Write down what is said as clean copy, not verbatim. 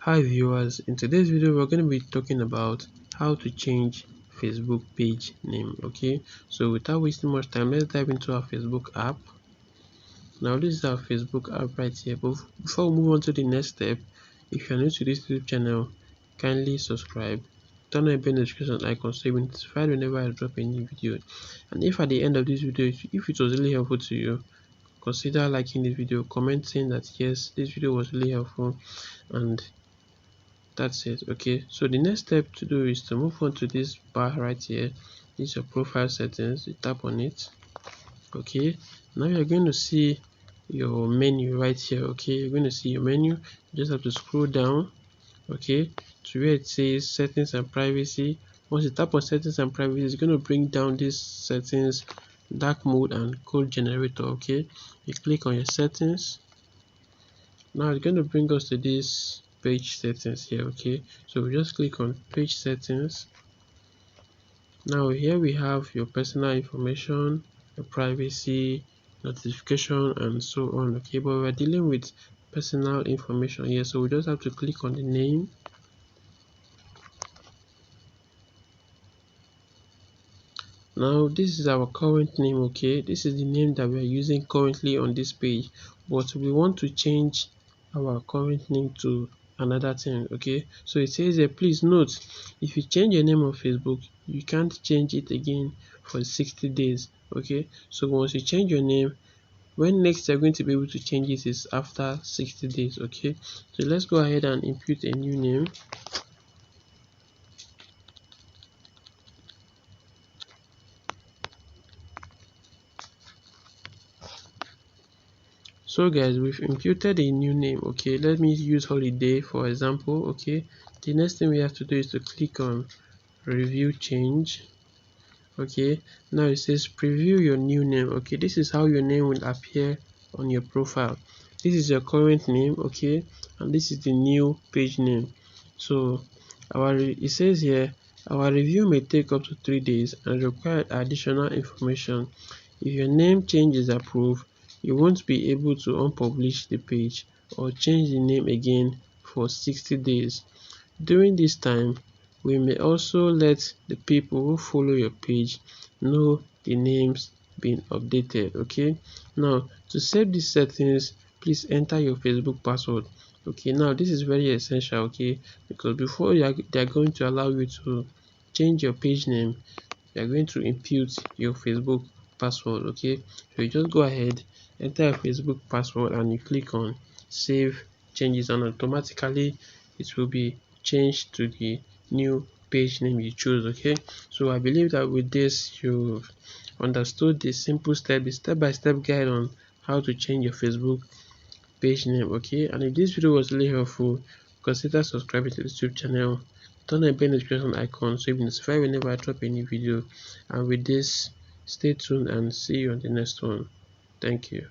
Hi viewers, in today's video we're going to be talking about how to change Facebook page name. Okay, so without wasting much time, let's dive into our Facebook app. Now this is our Facebook app right here, but before we move on to the next step, if you're new to this YouTube channel, kindly subscribe, turn on the bell notification icon so you'll be notified whenever I drop a new video. And if at the end of this video, if it was really helpful to you, consider liking this video, commenting that yes, this video was really helpful, and that's it. Okay, so the next step to do is to move on to this bar right here. This is your profile settings. You tap on it. Okay, now you're going to see your menu right here. Okay, you're going to see your menu. You just have to scroll down, okay, to where it says settings and privacy. Once you tap on settings and privacy, it's going to bring down these settings, dark mode and code generator. Okay, you click on your settings. Now it's going to bring us to this page settings here. Okay, so we just click on page settings. Now here we have your personal information, your privacy, notification, and so on. Okay, but we're dealing with personal information here, so we just have to click on the name. Now this is our current name. Okay, this is the name that we are using currently on this page, but we want to change our current name to another thing. Okay, so it says here, please note, if you change your name on Facebook, you can't change it again for 60 days. Okay, so once you change your name, when next you're going to be able to change it is after 60 days. Okay, so let's go ahead and input a new name. So guys, we've imputed a new name. Okay, let me use holiday for example. Okay, the next thing we have to do is to click on review change. Okay, now it says preview your new name. Okay, this is how your name will appear on your profile. This is your current name. Okay, and this is the new page name. So it says here, our review may take up to 3 days and require additional information. If your name change is approved, you won't be able to unpublish the page or change the name again for 60 days. During this time, we may also let the people who follow your page know the names been updated. Okay, now to save these settings, please enter your Facebook password. Okay, now this is very essential. Okay, because before they are going to allow you to change your page name, you are going to input your Facebook password. Okay, so you just go ahead, enter your Facebook password, and you click on save changes, and automatically it will be changed to the new page name you choose. Okay, so I believe that with this you've understood the simple step-by-step guide on how to change your Facebook page name. Okay, and if this video was really helpful, consider subscribing to the YouTube channel, turn on the bell notification icon so you'll be notified whenever I drop a new video. And with this, stay tuned and see you on the next one. Thank you.